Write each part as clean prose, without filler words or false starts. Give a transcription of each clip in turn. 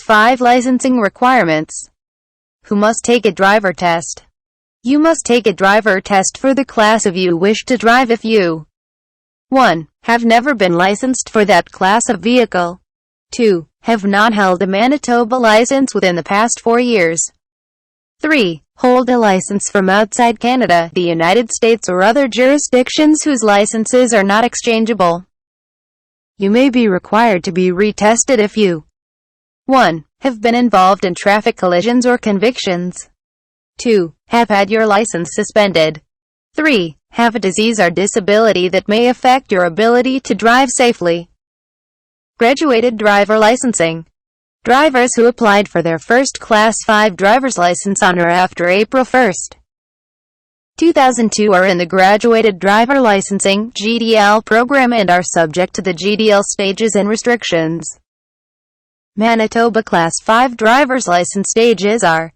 5 licensing requirements. Who must take a driver test? You must take a driver test for the class of you wish to drive if you 1. Have never been licensed for that class of vehicle. 2. Have not held a Manitoba license within the past 4 years. 3. Hold a license from outside Canada, the United States or other jurisdictions whose licenses are not exchangeable. You may be required to be retested if you 1. Have been involved in traffic collisions or convictions. 2. Have had your license suspended. 3. Have a disease or disability that may affect your ability to drive safely. Graduated driver licensing. Drivers who applied for their first Class 5 driver's license on or after April 1, 2002 are in the Graduated Driver Licensing (GDL) program and are subject to the GDL stages and restrictions. Manitoba Class 5 driver's license stages are: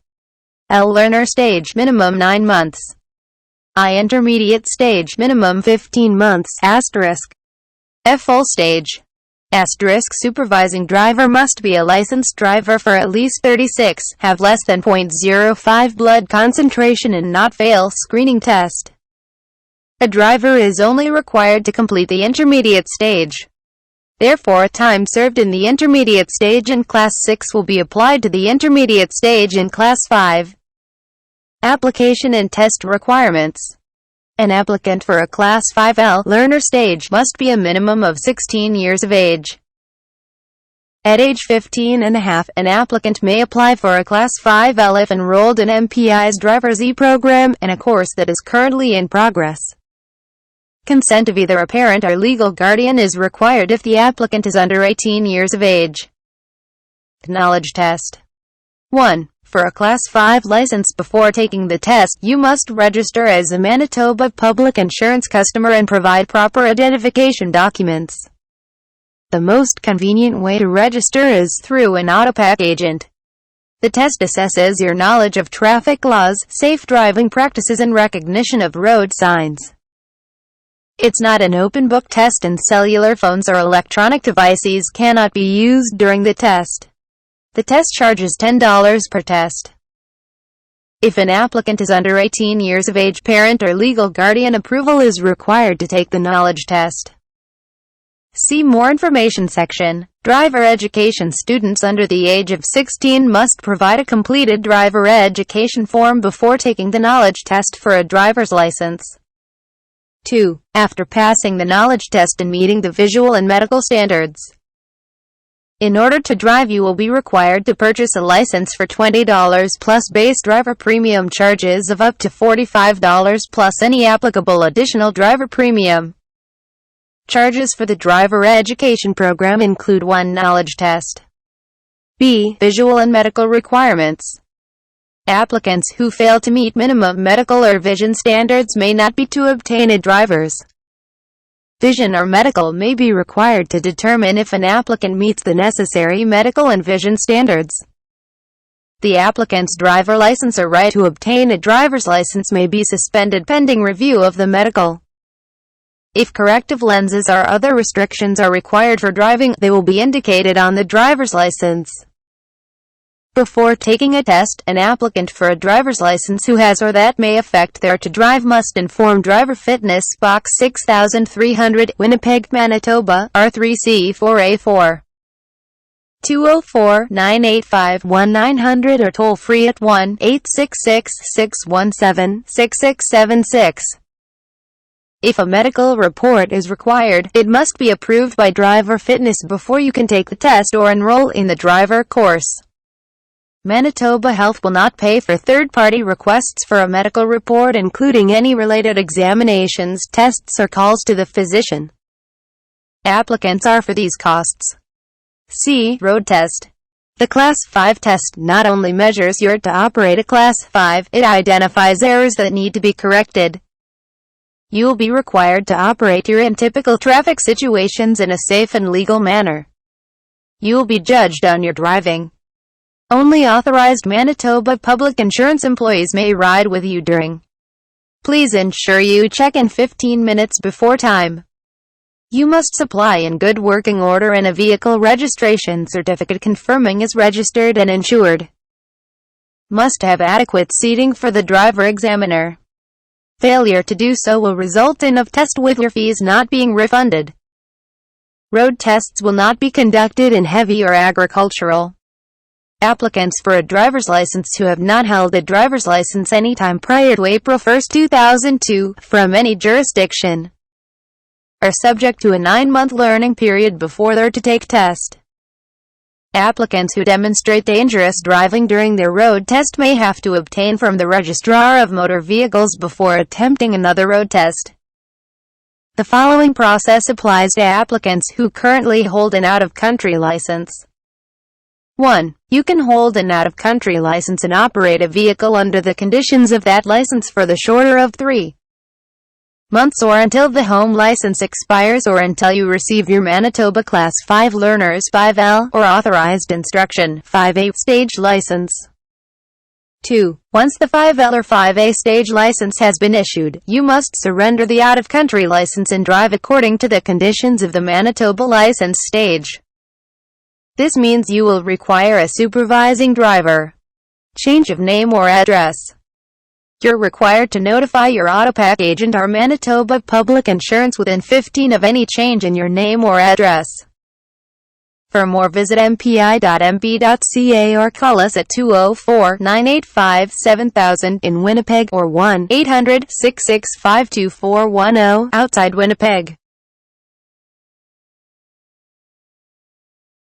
L learner stage, minimum 9 months. I intermediate stage, minimum 15 months, asterisk. F full stage. Asterisk supervising driver must be a licensed driver for at least 36, have less than 0.05 blood concentration and not fail screening test. A driver is only required to complete the intermediate stage. Therefore, time served in the intermediate stage in Class 6 will be applied to the intermediate stage in Class 5. Application and test requirements. An applicant for a Class 5L learner stage must be a minimum of 16 years of age. At age 15 and a half, an applicant may apply for a Class 5L if enrolled in MPI's Driver's E-program and a course that is currently in progress. Consent of either a parent or legal guardian is required if the applicant is under 18 years of age. Knowledge test. 1. For a Class 5 license, before taking the test, you must register as a Manitoba public insurance customer and provide proper identification documents. The most convenient way to register is through an autopack agent. The test assesses your knowledge of traffic laws, safe driving practices and recognition of road signs. It's not an open book test and cellular phones or electronic devices cannot be used during the test. The test charges $10 per test. If an applicant is under 18 years of age, parent or legal guardian approval is required to take the knowledge test. See more information section. Driver education. Students under the age of 16 must provide a completed driver education form before taking the knowledge test for a driver's license. 2. After passing the knowledge test and meeting the visual and medical standards. In order to drive, you will be required to purchase a license for $20 plus base driver premium charges of up to $45 plus any applicable additional driver premium. Charges for the driver education program include 1 knowledge test. B. Visual and medical requirements. Applicants who fail to meet minimum medical or vision standards may not be to obtain a driver's vision or medical may be required to determine if an applicant meets the necessary medical and vision standards. The applicant's driver license or right to obtain a driver's license may be suspended pending review of the medical. If corrective lenses or other restrictions are required for driving, they will be indicated on the driver's license. Before taking a test, an applicant for a driver's license who has or that may affect their to drive must inform Driver Fitness Box 6300, Winnipeg, Manitoba, R3C4A4. 204-985-1900 or toll free at 1-866-617-6676. If a medical report is required, it must be approved by Driver Fitness before you can take the test or enroll in the driver course. Manitoba Health will not pay for third-party requests for a medical report, including any related examinations, tests, or calls to the physician. Applicants are for these costs. C. Road test. The Class 5 test not only measures your to operate a Class 5, it identifies errors that need to be corrected. You will be required to operate in typical traffic situations in a safe and legal manner. You will be judged on your driving. Only authorized Manitoba public insurance employees may ride with you during. Please ensure you check in 15 minutes before time. You must supply in good working order and a vehicle registration certificate confirming is registered and insured. Must have adequate seating for the driver examiner. Failure to do so will result in a test with your fees not being refunded. Road tests will not be conducted in heavy or agricultural. Applicants for a driver's license who have not held a driver's license anytime prior to April 1, 2002, from any jurisdiction, are subject to a 9-month learning period before they're to take test. Applicants who demonstrate dangerous driving during their road test may have to obtain from the Registrar of Motor Vehicles before attempting another road test. The following process applies to applicants who currently hold an out-of-country license. 1. You can hold an out-of-country license and operate a vehicle under the conditions of that license for the shorter of 3 months or until the home license expires or until you receive your Manitoba Class 5 Learner's 5L or Authorized Instruction 5A stage license. 2. Once the 5L or 5A stage license has been issued, you must surrender the out-of-country license and drive according to the conditions of the Manitoba license stage. This means you will require a supervising driver. Change of name or address. You're required to notify your Autopack agent or Manitoba Public Insurance within 15 of any change in your name or address. For more, visit mpi.mb.ca or call us at 204-985-7000 in Winnipeg or 1-800-665-2410 outside Winnipeg.